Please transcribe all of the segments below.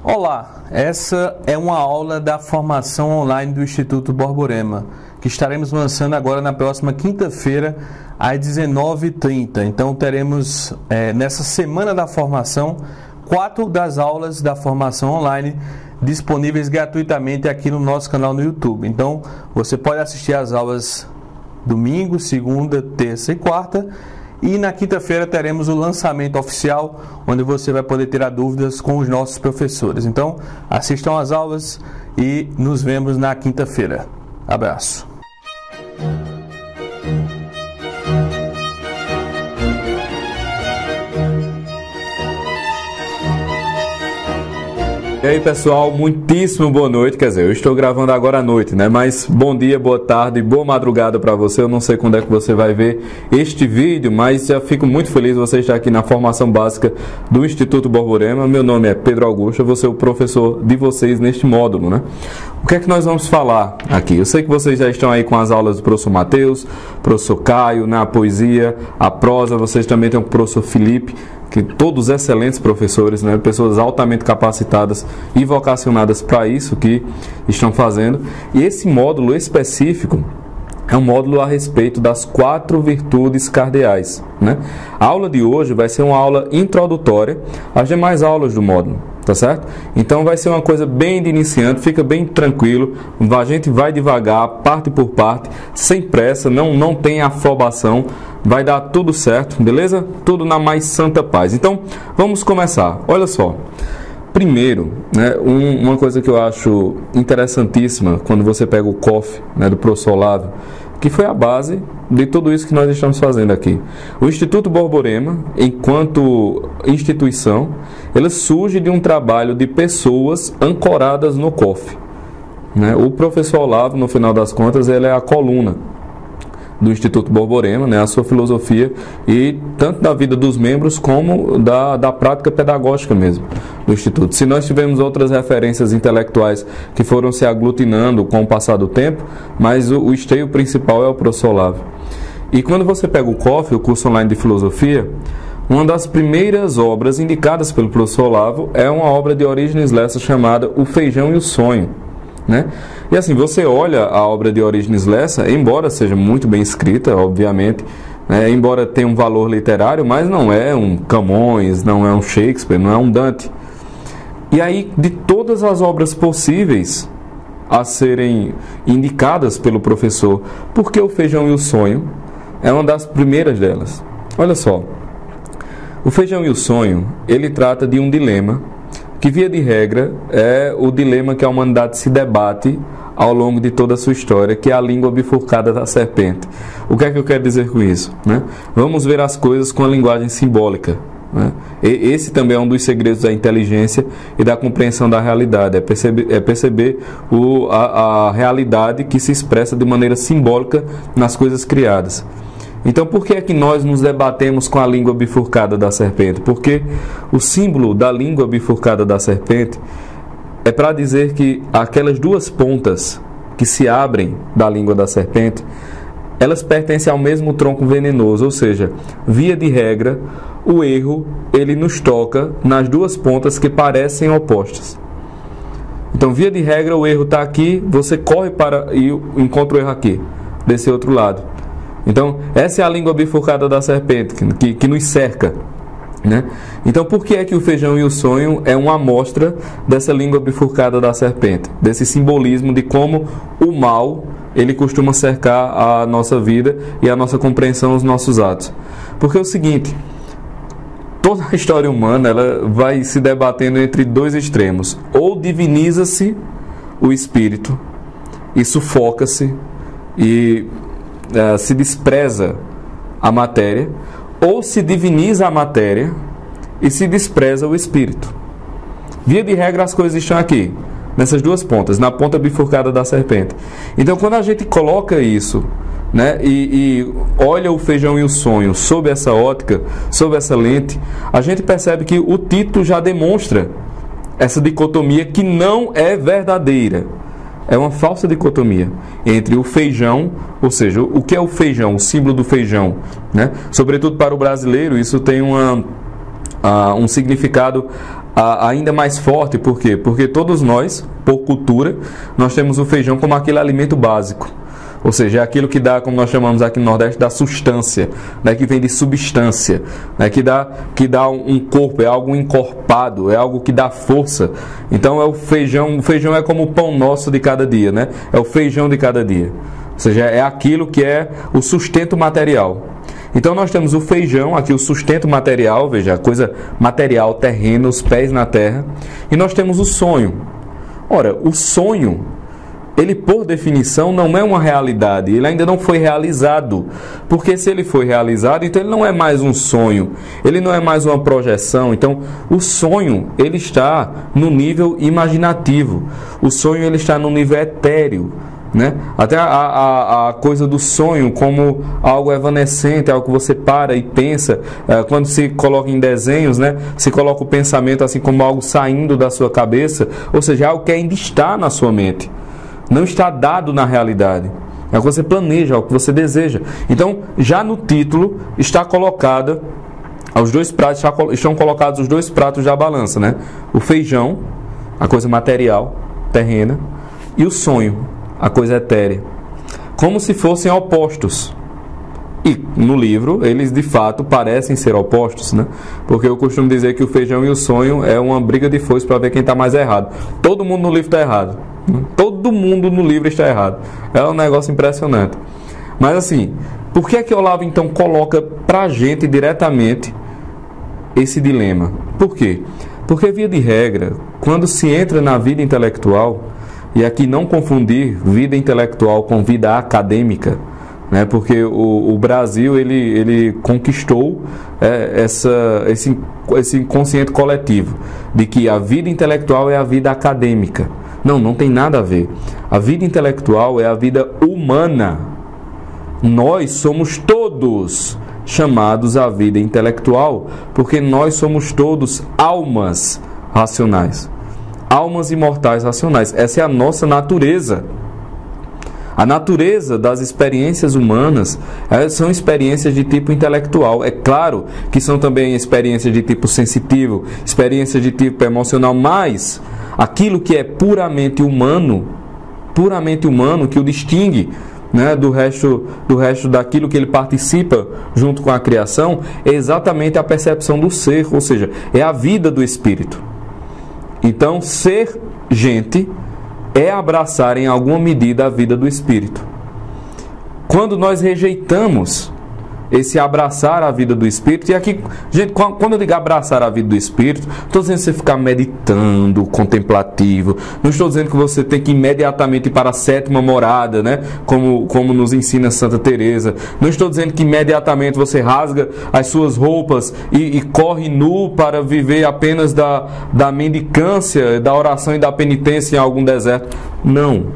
Olá, essa é uma aula da formação online do Instituto Borborema, que estaremos lançando agora na próxima quinta-feira, às 19h30. Então teremos, nessa semana da formação, 4 das aulas da formação online disponíveis gratuitamente aqui no nosso canal no YouTube. Então você pode assistir às aulas domingo, segunda, terça e quarta. E na quinta-feira teremos o lançamento oficial, onde você vai poder tirar dúvidas com os nossos professores. Então, assistam às aulas e nos vemos na quinta-feira. Abraço. E aí pessoal, muitíssimo boa noite, quer dizer, eu estou gravando agora à noite, né? Mas bom dia, boa tarde, boa madrugada para você. Eu não sei quando é que você vai ver este vídeo, mas já fico muito feliz de você estar aqui na formação básica do Instituto Borborema. Meu nome é Pedro Augusto, eu vou ser o professor de vocês neste módulo, né? O que é que nós vamos falar aqui? Eu sei que vocês já estão aí com as aulas do professor Matheus, professor Caio, na poesia, a prosa, vocês também têm o professor Felipe, que todos excelentes professores, né? Pessoas altamente capacitadas e vocacionadas para isso que estão fazendo. E esse módulo específico é um módulo a respeito das 4 virtudes cardeais, né? A aula de hoje vai ser uma aula introdutória às demais aulas do módulo, tá certo? Então vai ser uma coisa bem de iniciante, fica bem tranquilo, a gente vai devagar, parte por parte, sem pressa, não tem afobação, vai dar tudo certo, beleza? Tudo na mais santa paz. Então, vamos começar. Olha só. Primeiro, né, uma coisa que eu acho interessantíssima quando você pega o COF, né, do professor Olavo, que foi a base de tudo isso que nós estamos fazendo aqui. O Instituto Borborema, enquanto instituição, ele surge de um trabalho de pessoas ancoradas no COF, né? O professor Olavo, no final das contas, ele é a coluna do Instituto Borborema, né, a sua filosofia, e tanto da vida dos membros como da prática pedagógica mesmo do Instituto. Se nós tivemos outras referências intelectuais que foram se aglutinando com o passar do tempo, mas o esteio principal é o professor Olavo. E quando você pega o COF, o curso online de filosofia, uma das primeiras obras indicadas pelo professor Olavo é uma obra de Orígenes Lessa chamada O Feijão e o Sonho, né? E assim, você olha a obra de Orígenes Lessa, embora seja muito bem escrita, obviamente, né? Embora tenha um valor literário, mas não é um Camões, não é um Shakespeare, não é um Dante. E aí, de todas as obras possíveis a serem indicadas pelo professor, por que O Feijão e o Sonho é uma das primeiras delas? Olha só, O Feijão e o Sonho, ele trata de um dilema que, via de regra, é o dilema que a humanidade se debate ao longo de toda a sua história, que é a língua bifurcada da serpente. O que é que eu quero dizer com isso, né? Vamos ver as coisas com a linguagem simbólica, né? Esse também é um dos segredos da inteligência e da compreensão da realidade, é perceber a realidade que se expressa de maneira simbólica nas coisas criadas. Então, por que é que nós nos debatemos com a língua bifurcada da serpente? Porque o símbolo da língua bifurcada da serpente é para dizer que aquelas duas pontas que se abrem da língua da serpente, elas pertencem ao mesmo tronco venenoso, ou seja, via de regra, o erro, ele nos toca nas duas pontas que parecem opostas. Então, via de regra, o erro está aqui, você corre e encontra o erro aqui, desse outro lado. Então, essa é a língua bifurcada da serpente, que nos cerca, né? Então, por que é que O Feijão e o Sonho é uma amostra dessa língua bifurcada da serpente? Desse simbolismo de como o mal, ele costuma cercar a nossa vida e a nossa compreensão, os nossos atos. Porque é o seguinte, toda a história humana, ela vai se debatendo entre dois extremos. Ou diviniza-se o espírito e sufoca-se e se despreza a matéria, ou se diviniza a matéria e se despreza o espírito. Via de regra, as coisas estão aqui, nessas duas pontas, na ponta bifurcada da serpente. Então, quando a gente coloca isso, né, e olha O Feijão e o Sonho sob essa ótica, sob essa lente, a gente percebe que o título já demonstra essa dicotomia que não é verdadeira. É uma falsa dicotomia entre o feijão, ou seja, o que é o feijão, o símbolo do feijão, né? Sobretudo para o brasileiro, isso tem um significado ainda mais forte. Por quê? Porque todos nós, por cultura, nós temos o feijão como aquele alimento básico. Ou seja, é aquilo que dá, como nós chamamos aqui no Nordeste, da substância, né, que vem de substância, né, que dá um corpo, é algo encorpado, é algo que dá força. Então é o feijão é como o pão nosso de cada dia, né? É o feijão de cada dia. Ou seja, é aquilo que é o sustento material. Então nós temos o feijão, aqui o sustento material, veja, a coisa material, terreno, os pés na terra. E nós temos o sonho. Ora, o sonho, ele por definição não é uma realidade, ele ainda não foi realizado, porque se ele foi realizado, então ele não é mais um sonho, ele não é mais uma projeção. Então o sonho, ele está no nível imaginativo, o sonho ele está no nível etéreo, né? Até a coisa do sonho como algo evanescente, algo que você para e pensa, quando se coloca em desenhos, né? Se coloca o pensamento assim como algo saindo da sua cabeça, ou seja, algo que ainda está na sua mente, não está dado na realidade. É o que você planeja, é o que você deseja. Então, já no título está colocada os dois pratos, estão colocados os dois pratos da balança, né? O feijão, a coisa material, terrena, e o sonho, a coisa etérea, como se fossem opostos. E no livro, eles de fato parecem ser opostos, né? Porque eu costumo dizer que o feijão e o sonho é uma briga de foice para ver quem está mais errado. Todo mundo no livro está errado. Todo mundo no livro está errado. É um negócio impressionante. Mas assim, por que é que Olavo então coloca pra gente diretamente esse dilema? Por quê? Porque via de regra, quando se entra na vida intelectual, e aqui não confundir vida intelectual com vida acadêmica, né? Porque o Brasil ele conquistou esse inconsciente coletivo de que a vida intelectual é a vida acadêmica. Não tem nada a ver. A vida intelectual é a vida humana. Nós somos todos chamados à vida intelectual, porque nós somos todos almas racionais. Almas imortais racionais. Essa é a nossa natureza. A natureza das experiências humanas são experiências de tipo intelectual. É claro que são também experiências de tipo sensitivo, experiências de tipo emocional, mas aquilo que é puramente humano, que o distingue, né, do resto daquilo que ele participa junto com a criação, é exatamente a percepção do ser, ou seja, é a vida do espírito. Então, ser gente é abraçar em alguma medida a vida do espírito. Quando nós rejeitamos esse abraçar a vida do espírito, e aqui, gente, quando eu digo abraçar a vida do espírito, não estou dizendo que você ficar meditando, contemplativo, não estou dizendo que você tem que imediatamente ir para a sétima morada, né? Como nos ensina Santa Teresa, não estou dizendo que imediatamente você rasga as suas roupas e corre nu para viver apenas da mendicância, da oração e da penitência em algum deserto. Não.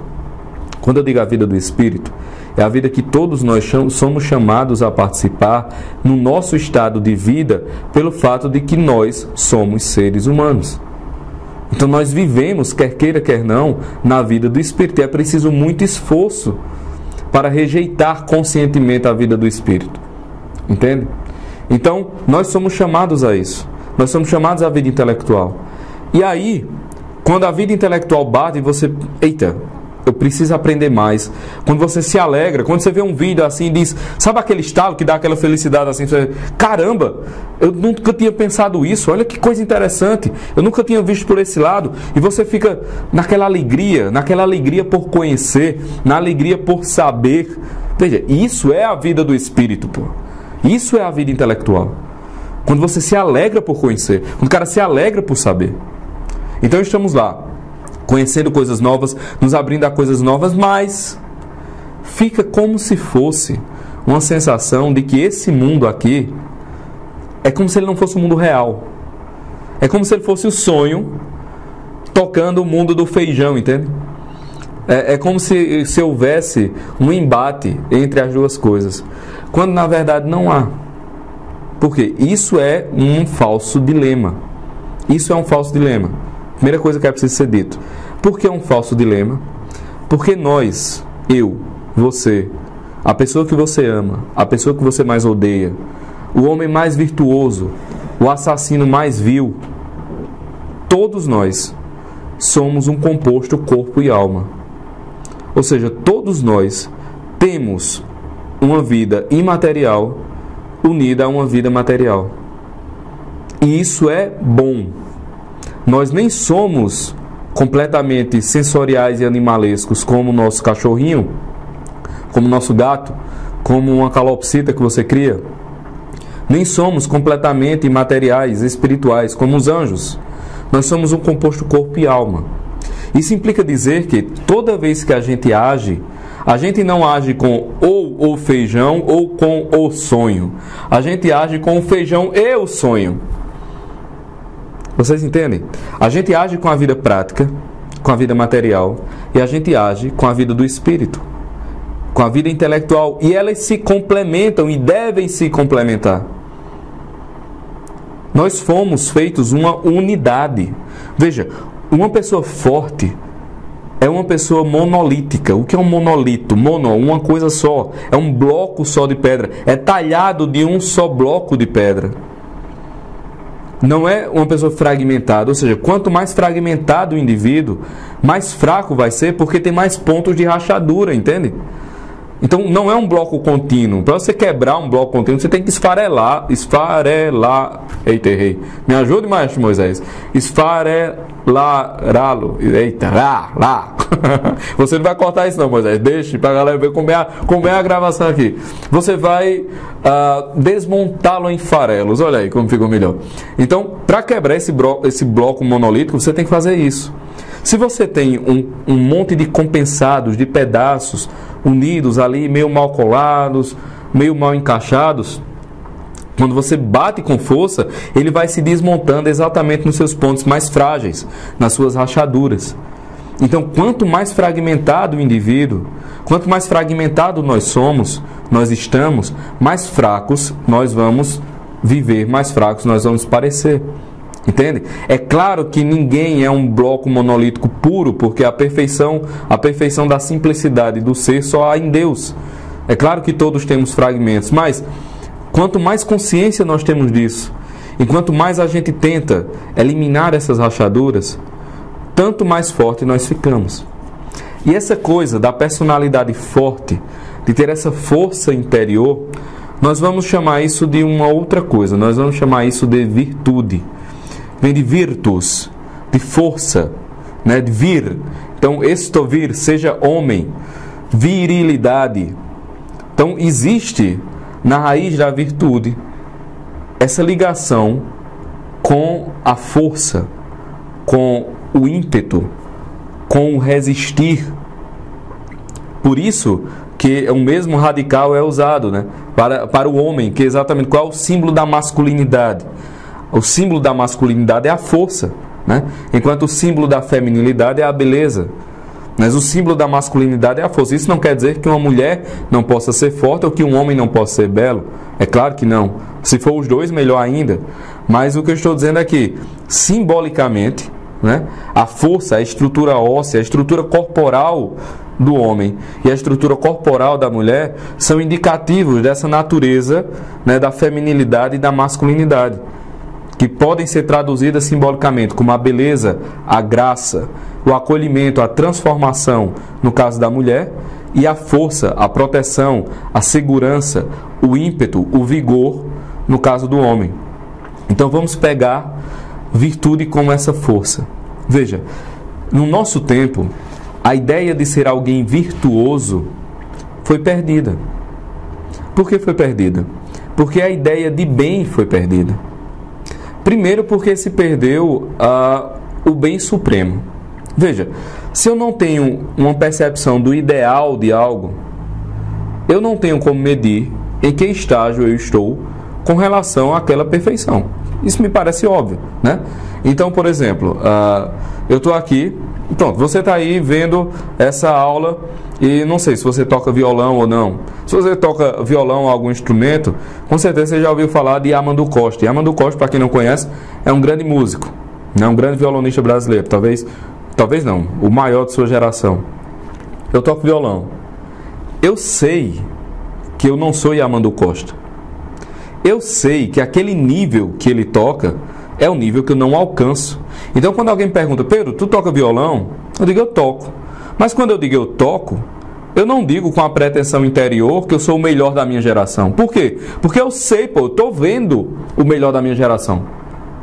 Quando eu digo a vida do espírito, é a vida que todos nós somos chamados a participar no nosso estado de vida, pelo fato de que nós somos seres humanos. Então nós vivemos, quer queira, quer não, na vida do espírito. E é preciso muito esforço para rejeitar conscientemente a vida do espírito. Entende? Então nós somos chamados a isso. Nós somos chamados à vida intelectual. E aí, quando a vida intelectual bate, você... Eita! Eu preciso aprender mais. Quando você se alegra, quando você vê um vídeo assim e diz, sabe aquele estalo que dá aquela felicidade assim, você, caramba, eu nunca tinha pensado isso, olha que coisa interessante, eu nunca tinha visto por esse lado, e você fica naquela alegria por conhecer, na alegria por saber. Veja, isso é a vida do espírito, pô. Isso é a vida intelectual. Quando você se alegra por conhecer, quando o cara se alegra por saber. Então estamos lá, conhecendo coisas novas, nos abrindo a coisas novas, mas fica como se fosse uma sensação de que esse mundo aqui é como se ele não fosse o mundo real. É como se ele fosse o sonho tocando o mundo do feijão, entende? É como se houvesse um embate entre as duas coisas, quando na verdade não há. Porque isso é um falso dilema. Isso é um falso dilema. Primeira coisa que é preciso ser dito. Por que é um falso dilema? Porque nós, eu, você, a pessoa que você ama, a pessoa que você mais odeia, o homem mais virtuoso, o assassino mais vil, todos nós somos um composto corpo e alma. Ou seja, todos nós temos uma vida imaterial unida a uma vida material. E isso é bom. Nós nem somos completamente sensoriais e animalescos como o nosso cachorrinho, como o nosso gato, como uma calopsita que você cria. Nem somos completamente imateriais, espirituais, como os anjos. Nós somos um composto corpo e alma. Isso implica dizer que toda vez que a gente não age com ou o feijão ou com o sonho. A gente age com o feijão e o sonho. Vocês entendem? A gente age com a vida prática, com a vida material, e a gente age com a vida do espírito, com a vida intelectual. E elas se complementam e devem se complementar. Nós fomos feitos uma unidade. Veja, uma pessoa forte é uma pessoa monolítica. O que é um monolito? Uma coisa só. É um bloco só de pedra. É talhado de um só bloco de pedra. Não é uma pessoa fragmentada. Ou seja, quanto mais fragmentado o indivíduo, mais fraco vai ser, porque tem mais pontos de rachadura, entende? Então, não é um bloco contínuo. Para você quebrar um bloco contínuo, você tem que esfarelar. Eita, errei. Me ajude, maestro Moisés. Esfarelá-lo. Eita, lá. Você não vai cortar isso não, Moisés. Deixe para a galera ver como é a gravação aqui. Você vai desmontá-lo em farelos. Olha aí como ficou melhor. Então, para quebrar esse bloco monolítico, você tem que fazer isso. Se você tem um monte de compensados, de pedaços unidos ali, meio mal colados, meio mal encaixados, quando você bate com força, ele vai se desmontando exatamente nos seus pontos mais frágeis, nas suas rachaduras. Então, quanto mais fragmentado o indivíduo, quanto mais fragmentado nós estamos, mais fracos nós vamos viver, mais fracos nós vamos parecer. Entende? É claro que ninguém é um bloco monolítico puro, porque a perfeição da simplicidade do ser só há em Deus. É claro que todos temos fragmentos, mas quanto mais consciência nós temos disso, e quanto mais a gente tenta eliminar essas rachaduras, tanto mais forte nós ficamos. E essa coisa da personalidade forte, de ter essa força interior, nós vamos chamar isso de uma outra coisa, nós vamos chamar isso de virtude. Vem de virtus, de força, né? De vir. Então, vir, seja homem, virilidade. Então, existe na raiz da virtude essa ligação com a força, com o ímpeto, com o resistir. Por isso que o mesmo radical é usado, né? para o homem, que é exatamente qual é o símbolo da masculinidade. O símbolo da masculinidade é a força, né? Enquanto o símbolo da feminilidade é a beleza. Mas o símbolo da masculinidade é a força. Isso não quer dizer que uma mulher não possa ser forte ou que um homem não possa ser belo. É claro que não. Se for os dois, melhor ainda. Mas o que eu estou dizendo é que, simbolicamente, né, a força, a estrutura óssea, a estrutura corporal do homem e a estrutura corporal da mulher são indicativos dessa natureza, né, da feminilidade e da masculinidade, que podem ser traduzidas simbolicamente como a beleza, a graça, o acolhimento, a transformação, no caso da mulher, e a força, a proteção, a segurança, o ímpeto, o vigor, no caso do homem. Então vamos pegar virtude como essa força. Veja, no nosso tempo, a ideia de ser alguém virtuoso foi perdida. Por que foi perdida? Porque a ideia de bem foi perdida. Primeiro porque se perdeu o bem supremo. Veja, se eu não tenho uma percepção do ideal de algo, eu não tenho como medir em que estágio eu estou com relação àquela perfeição. Isso me parece óbvio, né? Então, por exemplo, eu estou aqui, pronto, você está aí vendo essa aula e não sei se você toca violão ou não. Se você toca violão ou algum instrumento, com certeza você já ouviu falar de Armando Costa. E Armando Costa, para quem não conhece, é um grande músico, né? Um grande violonista brasileiro, talvez não, o maior de sua geração. Eu toco violão. Eu sei que eu não sou Armando Costa. Eu sei que aquele nível que ele toca é o nível que eu não alcanço. Então, quando alguém me pergunta, Pedro, tu toca violão? Eu digo, eu toco. Mas quando eu digo eu toco, eu não digo com a pretensão interior que eu sou o melhor da minha geração. Por quê? Porque eu sei, pô, eu estou vendo o melhor da minha geração.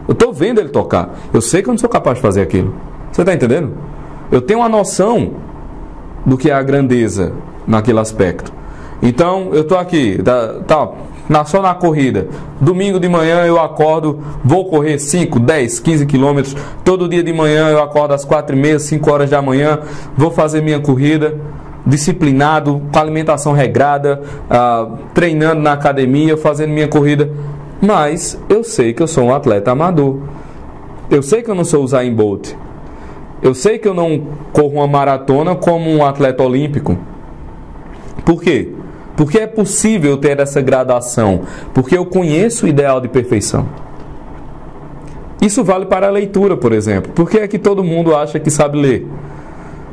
Eu estou vendo ele tocar. Eu sei que eu não sou capaz de fazer aquilo. Você está entendendo? Eu tenho uma noção do que é a grandeza naquele aspecto. Então, eu estou aqui, só na corrida. Domingo de manhã eu acordo, vou correr 5, 10, 15 quilômetros. Todo dia de manhã eu acordo às 4h30, 5 horas da manhã, vou fazer minha corrida, disciplinado, com alimentação regrada, treinando na academia, fazendo minha corrida. Mas eu sei que eu sou um atleta amador. Eu sei que eu não sou o Usain Bolt. Eu sei que eu não corro uma maratona como um atleta olímpico. Por quê? Porque é possível ter essa gradação. Porque eu conheço o ideal de perfeição. Isso vale para a leitura, por exemplo. Por que é que todo mundo acha que sabe ler?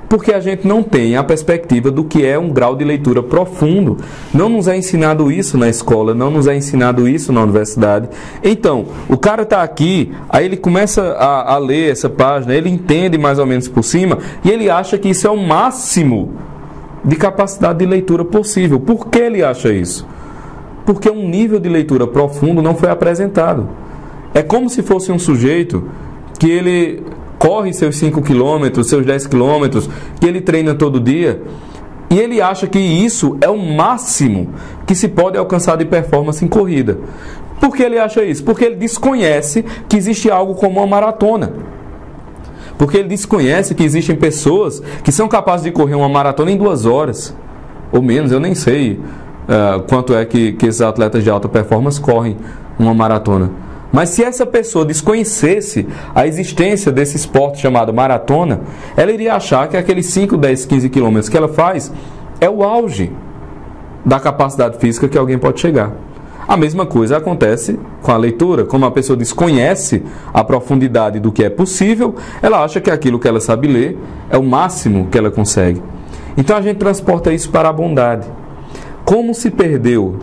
Porque a gente não tem a perspectiva do que é um grau de leitura profundo. Não nos é ensinado isso na escola, não nos é ensinado isso na universidade. Então, o cara está aqui, aí ele começa a ler essa página, ele entende mais ou menos por cima, e ele acha que isso é o máximo de capacidade de leitura possível. Por que ele acha isso? Porque um nível de leitura profundo não foi apresentado. É como se fosse um sujeito que ele corre seus 5 quilômetros, seus 10 quilômetros, que ele treina todo dia, e ele acha que isso é o máximo que se pode alcançar de performance em corrida. Por que ele acha isso? Porque ele desconhece que existe algo como uma maratona. Porque ele desconhece que existem pessoas que são capazes de correr uma maratona em 2 horas, ou menos, eu nem sei quanto é que esses atletas de alta performance correm uma maratona. Mas se essa pessoa desconhecesse a existência desse esporte chamado maratona, ela iria achar que aqueles 5, 10, 15 quilômetros que ela faz é o auge da capacidade física que alguém pode chegar. A mesma coisa acontece com a leitura. Como a pessoa desconhece a profundidade do que é possível, ela acha que aquilo que ela sabe ler é o máximo que ela consegue. Então a gente transporta isso para a bondade. Como se perdeu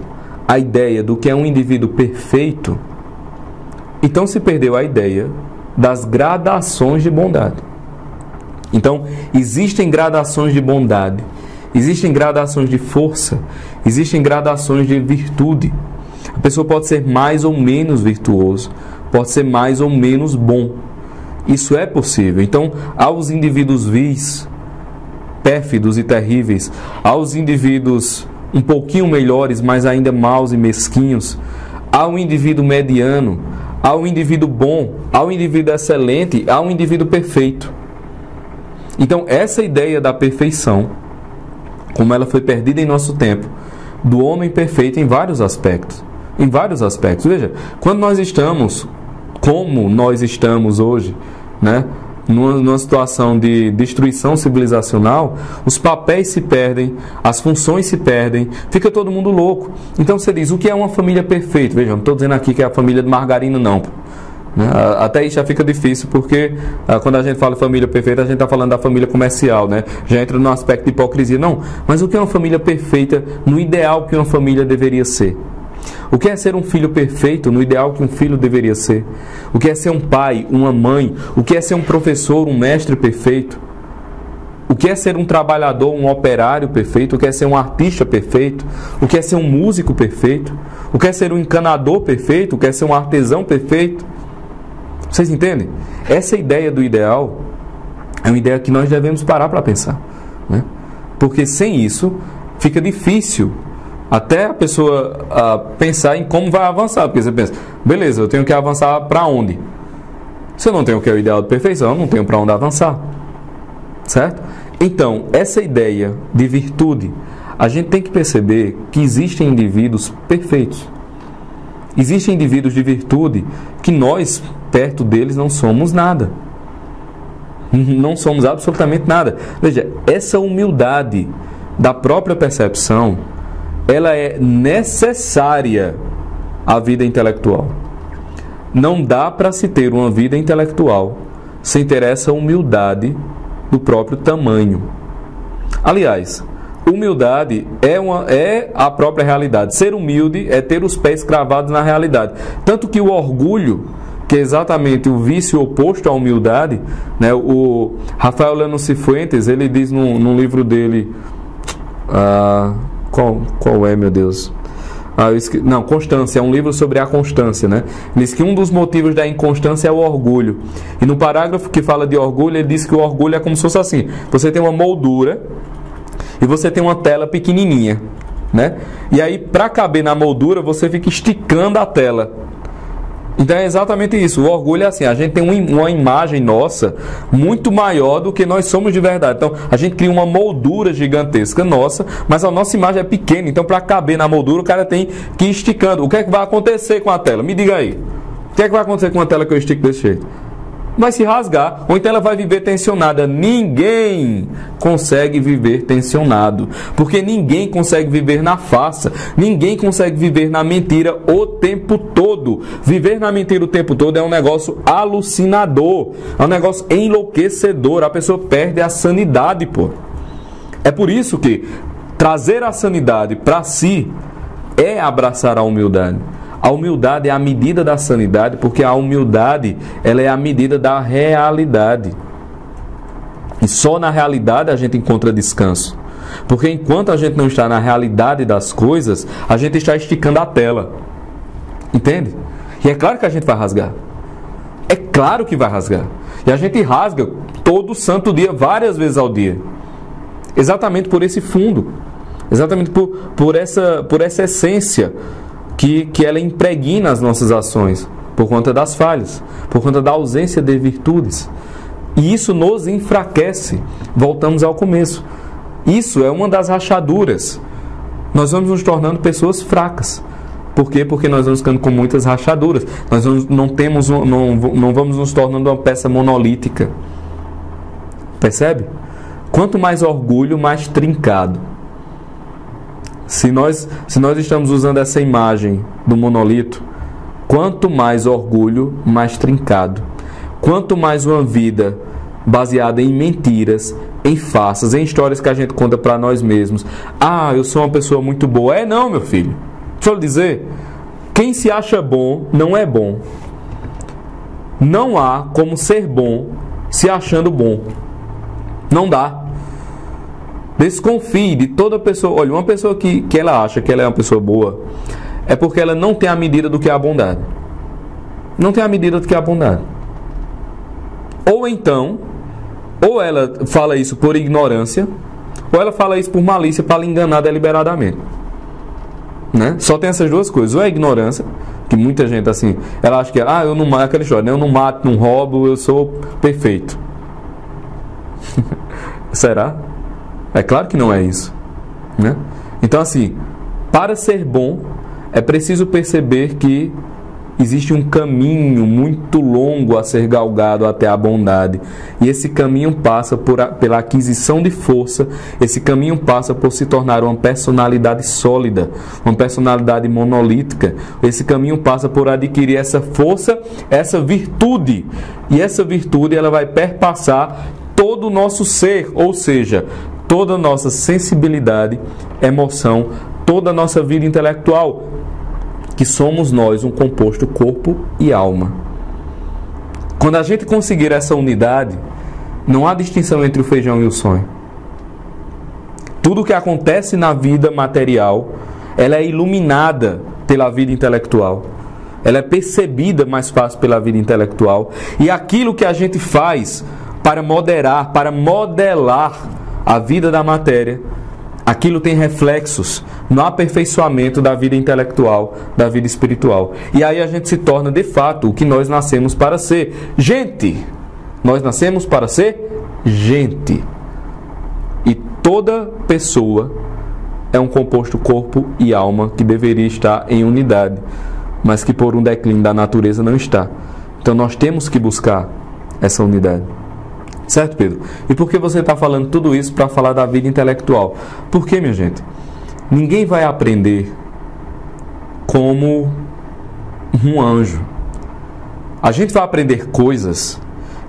a ideia do que é um indivíduo perfeito, então se perdeu a ideia das gradações de bondade. Então, existem gradações de bondade, existem gradações de força, existem gradações de virtude. A pessoa pode ser mais ou menos virtuoso, pode ser mais ou menos bom. Isso é possível. Então, aos indivíduos vis, pérfidos e terríveis, aos indivíduos um pouquinho melhores, mas ainda maus e mesquinhos, ao indivíduo mediano, ao indivíduo bom, ao indivíduo excelente, ao indivíduo perfeito. Então, essa ideia da perfeição, como ela foi perdida em nosso tempo, do homem perfeito em vários aspectos. Em vários aspectos. Veja, quando nós estamos, como nós estamos hoje, né, numa situação de destruição civilizacional, os papéis se perdem, as funções se perdem, fica todo mundo louco. Então você diz, o que é uma família perfeita? Veja, não estou dizendo aqui que é a família de margarina, não. Até isso já fica difícil, porque quando a gente fala família perfeita, a gente está falando da família comercial, né? Já entra no aspecto de hipocrisia. Não, mas o que é uma família perfeita no ideal que uma família deveria ser? O que é ser um filho perfeito no ideal que um filho deveria ser? O que é ser um pai, uma mãe? O que é ser um professor, um mestre perfeito? O que é ser um trabalhador, um operário perfeito? O que é ser um artista perfeito? O que é ser um músico perfeito? O que é ser um encanador perfeito? O que é ser um artesão perfeito? Vocês entendem? Essa ideia do ideal é uma ideia que nós devemos parar para pensar, né? Porque sem isso fica difícil até a pessoa pensar em como vai avançar. Porque você pensa, beleza, eu tenho que avançar para onde? Se eu não tenho o que é o ideal de perfeição, eu não tenho para onde avançar. Certo? Então, essa ideia de virtude, a gente tem que perceber que existem indivíduos perfeitos. Existem indivíduos de virtude que nós, perto deles, não somos nada. Não somos absolutamente nada. Veja, essa humildade da própria percepção, ela é necessária à vida intelectual. Não dá para se ter uma vida intelectual sem ter essa humildade do próprio tamanho. Aliás, humildade é a própria realidade. Ser humilde é ter os pés cravados na realidade. Tanto que o orgulho que é exatamente o vício oposto à humildade, né? O Rafael Leão Cifuentes, ele diz num livro dele, qual é, meu Deus? Constância, é um livro sobre a constância, né? Ele diz que um dos motivos da inconstância é o orgulho. E no parágrafo que fala de orgulho, ele diz que o orgulho é como se fosse assim: você tem uma moldura e você tem uma tela pequenininha, né? E aí, para caber na moldura, você fica esticando a tela. Então é exatamente isso. O orgulho é assim: a gente tem uma imagem nossa muito maior do que nós somos de verdade. Então a gente cria uma moldura gigantesca nossa, mas a nossa imagem é pequena. Então, para caber na moldura, o cara tem que ir esticando. O que é que vai acontecer com a tela? Me diga aí. O que é que vai acontecer com a tela que eu estico desse jeito? Vai se rasgar, ou então ela vai viver tensionada. Ninguém consegue viver tensionado, porque ninguém consegue viver na farsa, ninguém consegue viver na mentira o tempo todo. Viver na mentira o tempo todo é um negócio alucinador, é um negócio enlouquecedor. A pessoa perde a sanidade, pô. É por isso que trazer a sanidade para si é abraçar a humildade. A humildade é a medida da sanidade, porque a humildade, ela é a medida da realidade. E só na realidade a gente encontra descanso. Porque enquanto a gente não está na realidade das coisas, a gente está esticando a tela. Entende? E é claro que a gente vai rasgar. É claro que vai rasgar. E a gente rasga todo santo dia, várias vezes ao dia. Exatamente por esse fundo. Exatamente por essa essência que ela impregna as nossas ações, por conta das falhas, por conta da ausência de virtudes. E isso nos enfraquece. Voltamos ao começo. Isso é uma das rachaduras. Nós vamos nos tornando pessoas fracas. Por quê? Porque nós vamos ficando com muitas rachaduras. Nós não vamos nos tornando uma peça monolítica. Percebe? Quanto mais orgulho, mais trincado. Se nós estamos usando essa imagem do monolito, quanto mais orgulho, mais trincado. Quanto mais uma vida baseada em mentiras, em farsas, em histórias que a gente conta para nós mesmos. Eu sou uma pessoa muito boa. Não, meu filho. Deixa eu lhe dizer. Quem se acha bom, não é bom. Não há como ser bom se achando bom. Não dá. Desconfie de toda pessoa. Olha, uma pessoa que ela acha que ela é uma pessoa boa, é porque ela não tem a medida do que é a bondade. Não tem a medida do que é a bondade. Ou então, ou ela fala isso por ignorância, ou ela fala isso por malícia para lhe enganar deliberadamente. Né? Só tem essas duas coisas. Ou é ignorância, que muita gente assim, ela acha que eu não mato, aquela história, né? Eu não mato, não roubo, eu sou perfeito. Será? É claro que não é isso, né? Então, assim, para ser bom, é preciso perceber que existe um caminho muito longo a ser galgado até a bondade. E esse caminho passa pela aquisição de força, esse caminho passa por se tornar uma personalidade sólida, uma personalidade monolítica. Esse caminho passa por adquirir essa força, essa virtude. E essa virtude ela vai perpassar todo o nosso ser, ou seja, toda a nossa sensibilidade, emoção, toda a nossa vida intelectual, que somos nós um composto corpo e alma. Quando a gente conseguir essa unidade, não há distinção entre o feijão e o sonho. Tudo o que acontece na vida material, ela é iluminada pela vida intelectual. Ela é percebida mais fácil pela vida intelectual. E aquilo que a gente faz para moderar, para modelar a vida da matéria, aquilo tem reflexos no aperfeiçoamento da vida intelectual, da vida espiritual. E aí a gente se torna, de fato, o que nós nascemos para ser. Gente! Nós nascemos para ser gente. E toda pessoa é um composto corpo e alma que deveria estar em unidade, mas que por um declínio da natureza não está. Então nós temos que buscar essa unidade. Certo, Pedro? E por que você está falando tudo isso para falar da vida intelectual? Por quê, minha gente? Ninguém vai aprender como um anjo. A gente vai aprender coisas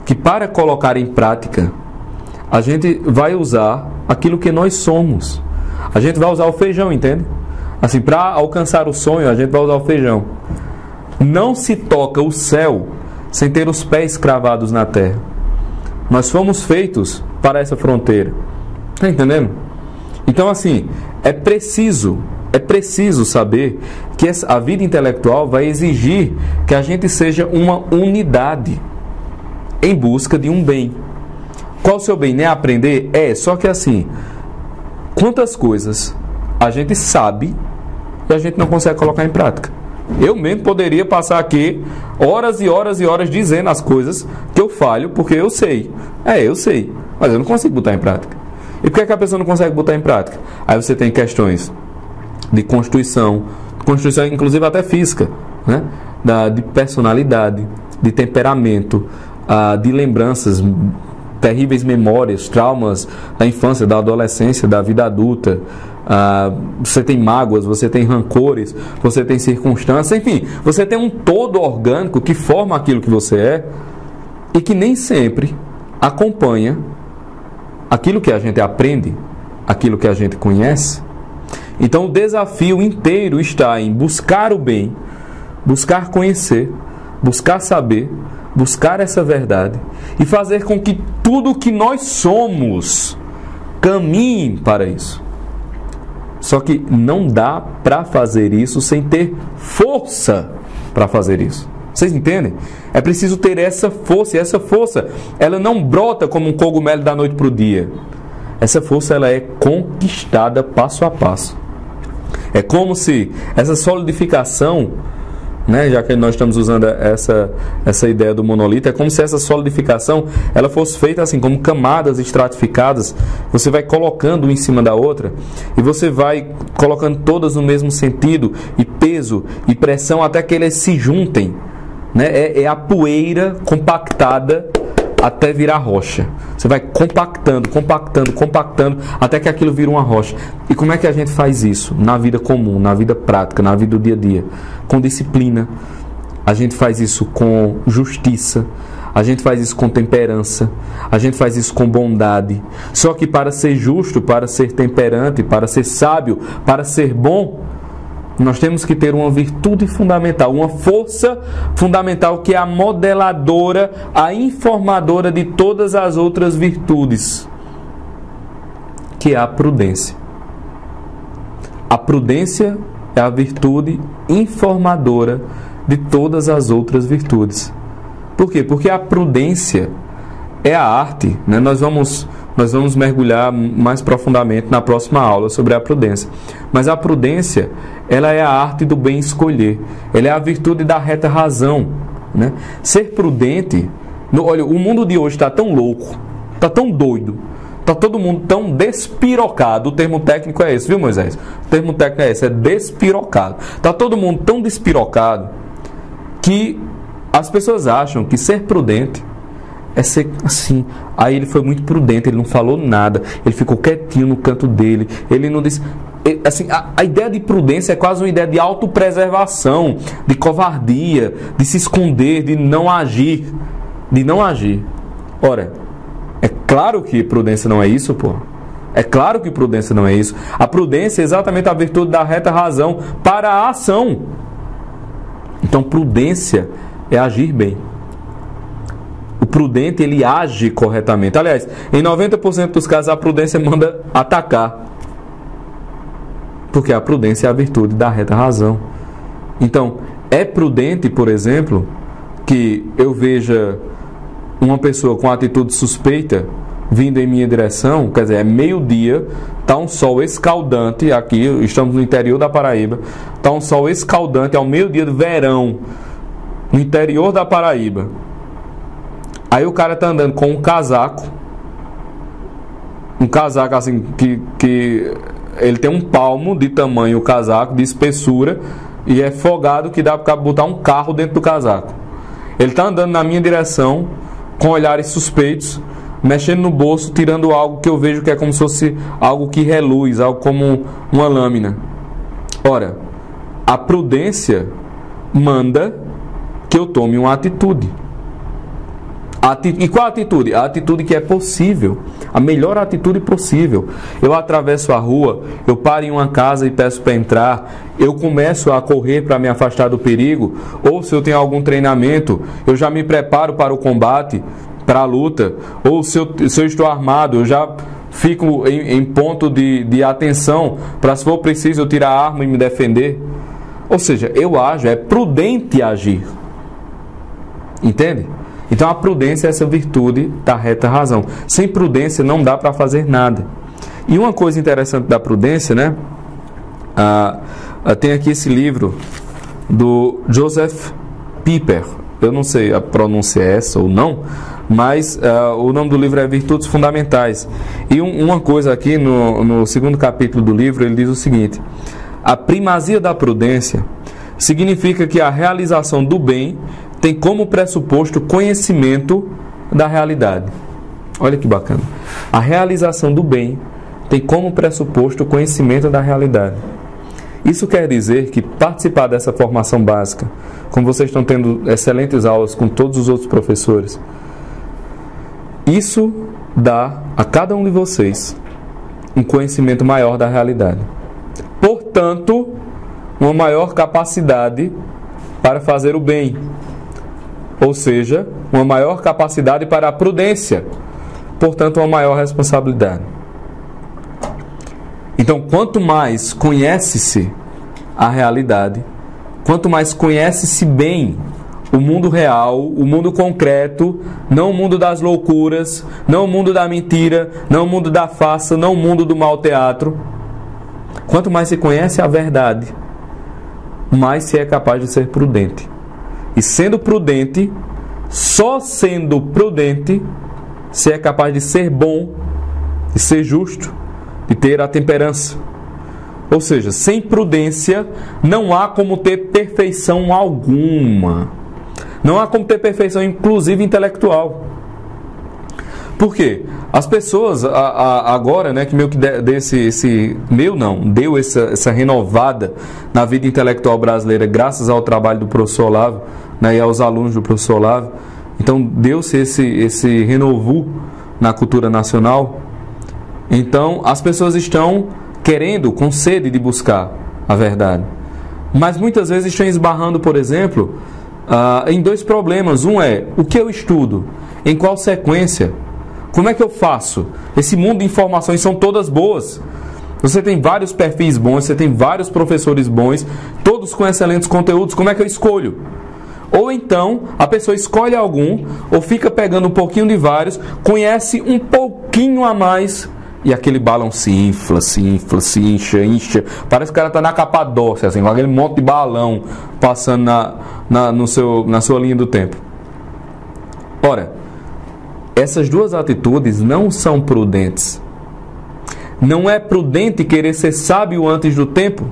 que, para colocar em prática, a gente vai usar aquilo que nós somos. A gente vai usar o feijão, entende? Assim, para alcançar o sonho, a gente vai usar o feijão. Não se toca o céu sem ter os pés cravados na terra. Nós fomos feitos para essa fronteira. Está entendendo? Então, assim, é preciso saber que a vida intelectual vai exigir que a gente seja uma unidade em busca de um bem. Qual o seu bem? Nem aprender? Só que assim, quantas coisas a gente sabe e a gente não consegue colocar em prática? Eu mesmo poderia passar aqui horas e horas e horas dizendo as coisas que eu falho, porque eu sei. Eu sei, mas eu não consigo botar em prática. E por que a pessoa não consegue botar em prática? Aí você tem questões de constituição inclusive até física, né? De personalidade, de temperamento, de lembranças, terríveis memórias, traumas da infância, da adolescência, da vida adulta. Você tem mágoas, você tem rancores, você tem circunstâncias, enfim, você tem um todo orgânico que forma aquilo que você é e que nem sempre acompanha aquilo que a gente aprende, aquilo que a gente conhece. Então o desafio inteiro está em buscar o bem, buscar conhecer, buscar saber, buscar essa verdade e fazer com que tudo que nós somos caminhe para isso. Só que não dá para fazer isso sem ter força para fazer isso. Vocês entendem? É preciso ter essa força, e essa força ela não brota como um cogumelo da noite para o dia. Essa força ela é conquistada passo a passo. É como se essa solidificação, né, já que nós estamos usando essa ideia do monolito, é como se essa solidificação ela fosse feita assim, como camadas estratificadas. Você vai colocando uma em cima da outra e você vai colocando todas no mesmo sentido e peso e pressão até que elas se juntem, né? É a poeira compactada até virar rocha. Você vai compactando até que aquilo vira uma rocha. E como é que a gente faz isso? Na vida comum, na vida prática, na vida do dia a dia. Com disciplina. A gente faz isso com justiça. A gente faz isso com temperança. A gente faz isso com bondade. Só que para ser justo, para ser temperante, para ser sábio, para ser bom, nós temos que ter uma virtude fundamental, uma força fundamental que é a modeladora, a informadora de todas as outras virtudes, que é a prudência. A prudência é a virtude informadora de todas as outras virtudes. Por quê? Porque a prudência é a arte, né? Nós vamos mergulhar mais profundamente na próxima aula sobre a prudência. Mas a prudência, ela é a arte do bem escolher. Ela é a virtude da reta razão, né? Ser prudente... Olha, o mundo de hoje está tão louco, está tão doido, está todo mundo tão despirocado. O termo técnico é esse, viu, Moisés? O termo técnico é esse, é despirocado. Está todo mundo tão despirocado que as pessoas acham que ser prudente é ser assim. Aí ele foi muito prudente, ele não falou nada, ele ficou quietinho no canto dele, ele não disse... Assim, a ideia de prudência é quase uma ideia de autopreservação, de covardia, de se esconder, de não agir. Ora, é claro que prudência não é isso, pô. É claro que prudência não é isso. A prudência é exatamente a virtude da reta razão para a ação. Então, prudência é agir bem. O prudente, ele age corretamente. Aliás, em 90% dos casos, a prudência manda atacar. Porque a prudência é a virtude da reta razão. Então, é prudente, por exemplo, que eu veja uma pessoa com atitude suspeita vindo em minha direção, quer dizer, é meio-dia, está um sol escaldante, aqui estamos no interior da Paraíba, está um sol escaldante, ao meio-dia de verão, no interior da Paraíba. Aí o cara está andando com um casaco assim, que ele tem um palmo de tamanho o casaco, de espessura, e é folgado que dá para botar um carro dentro do casaco. Ele está andando na minha direção, com olhares suspeitos, mexendo no bolso, tirando algo que eu vejo que é como se fosse algo que reluz, algo como uma lâmina. Ora, a prudência manda que eu tome uma atitude. E qual a atitude? A atitude que é possível, a melhor atitude possível. Eu atravesso a rua, eu paro em uma casa e peço para entrar, eu começo a correr para me afastar do perigo, ou se eu tenho algum treinamento, eu já me preparo para o combate, para a luta, ou se eu estou armado, eu já fico em ponto de atenção para, se for preciso, eu tirar a arma e me defender. Ou seja, eu ajo, é prudente agir. Entende? Então a prudência é essa virtude da reta razão. Sem prudência não dá para fazer nada. E uma coisa interessante da prudência, né? Tem aqui esse livro do Joseph Pieper. Eu não sei a pronúncia é essa ou não, mas o nome do livro é Virtudes Fundamentais. E uma coisa aqui no segundo capítulo do livro, ele diz o seguinte: a primazia da prudência significa que a realização do bem tem como pressuposto conhecimento da realidade. Olha que bacana. A realização do bem tem como pressuposto conhecimento da realidade. Isso quer dizer que participar dessa formação básica, como vocês estão tendo excelentes aulas com todos os outros professores, isso dá a cada um de vocês um conhecimento maior da realidade. Portanto, uma maior capacidade para fazer o bem. Ou seja, uma maior capacidade para a prudência. Portanto, uma maior responsabilidade. Então, quanto mais conhece-se a realidade, quanto mais conhece-se bem o mundo real, o mundo concreto, não o mundo das loucuras, não o mundo da mentira, não o mundo da farsa, não o mundo do mau teatro. Quanto mais se conhece a verdade, mais se é capaz de ser prudente. E sendo prudente, só sendo prudente, se é capaz de ser bom, de ser justo, de ter a temperança. Ou seja, sem prudência não há como ter perfeição alguma. Não há como ter perfeição, inclusive intelectual. Por quê? As pessoas agora, né, que meio que deu essa renovada na vida intelectual brasileira, graças ao trabalho do professor Olavo, né, e aos alunos do professor Olavo. Então deu-se esse renovo na cultura nacional. Então as pessoas estão querendo, com sede de buscar a verdade. Mas muitas vezes estão esbarrando, por exemplo, em dois problemas. Um é, o que eu estudo? Em qual sequência? Como é que eu faço? Esse mundo de informações são todas boas. Você tem vários perfis bons, você tem vários professores bons, todos com excelentes conteúdos. Como é que eu escolho? Ou então, a pessoa escolhe algum, ou fica pegando um pouquinho de vários, conhece um pouquinho a mais, e aquele balão se infla, se incha. Parece que o cara está na Capadócia, assim, com aquele monte de balão passando na sua linha do tempo. Ora, essas duas atitudes não são prudentes. Não é prudente querer ser sábio antes do tempo.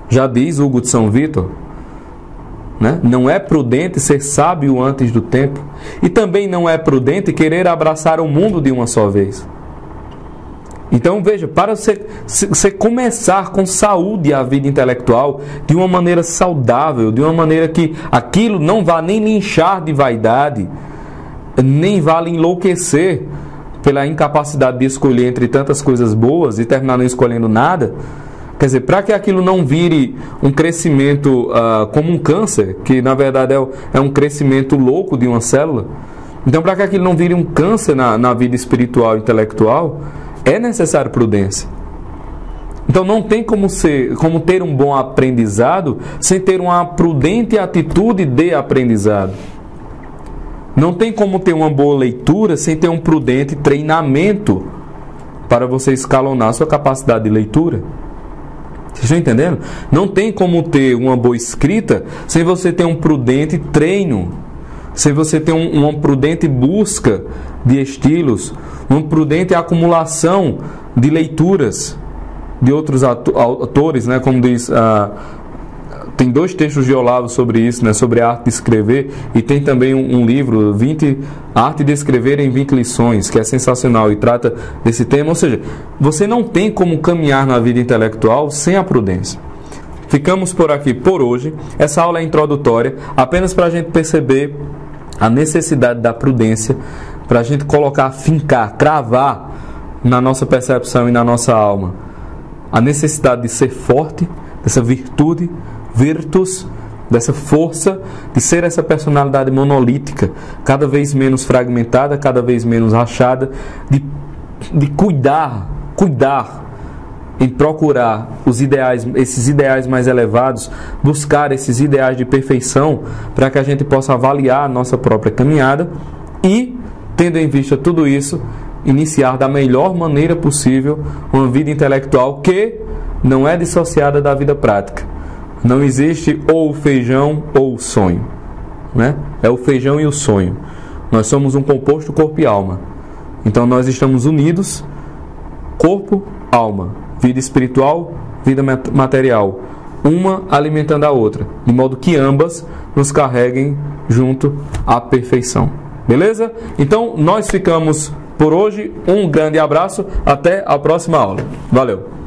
Já diz Hugo de São Vítor, né? Não é prudente ser sábio antes do tempo. E também não é prudente querer abraçar o mundo de uma só vez. Então veja, para você começar com saúde a vida intelectual, de uma maneira saudável, de uma maneira que aquilo não vá nem lhe inchar de vaidade, nem vale enlouquecer pela incapacidade de escolher entre tantas coisas boas e terminar não escolhendo nada. Quer dizer, para que aquilo não vire um crescimento como um câncer, que na verdade é um crescimento louco de uma célula. Então, para que aquilo não vire um câncer na vida espiritual e intelectual, é necessário prudência. Então não tem como ter um bom aprendizado sem ter uma prudente atitude de aprendizado. Não tem como ter uma boa leitura sem ter um prudente treinamento para você escalonar sua capacidade de leitura. Vocês estão entendendo? Não tem como ter uma boa escrita sem você ter um prudente treino, sem você ter uma prudente busca de estilos, uma prudente acumulação de leituras de outros autores, né? Como diz... Tem 2 textos de Olavo sobre isso, né? Sobre a arte de escrever, e tem também um livro, A Arte de Escrever em 20 Lições, que é sensacional e trata desse tema. Ou seja, você não tem como caminhar na vida intelectual sem a prudência. Ficamos por aqui por hoje. Essa aula é introdutória, apenas para a gente perceber a necessidade da prudência para a gente colocar, fincar, cravar na nossa percepção e na nossa alma a necessidade de ser forte, dessa virtude, virtus, dessa força, de ser essa personalidade monolítica, cada vez menos fragmentada, cada vez menos rachada, de cuidar em procurar os ideais, esses ideais mais elevados, buscar esses ideais de perfeição, para que a gente possa avaliar a nossa própria caminhada e, tendo em vista tudo isso, iniciar da melhor maneira possível uma vida intelectual que não é dissociada da vida prática. Não existe ou o feijão ou o sonho, né? É o feijão e o sonho. Nós somos um composto corpo e alma. Então nós estamos unidos, corpo, alma, vida espiritual, vida material, uma alimentando a outra, de modo que ambas nos carreguem junto à perfeição. Beleza? Então nós ficamos por hoje. Um grande abraço, até a próxima aula. Valeu!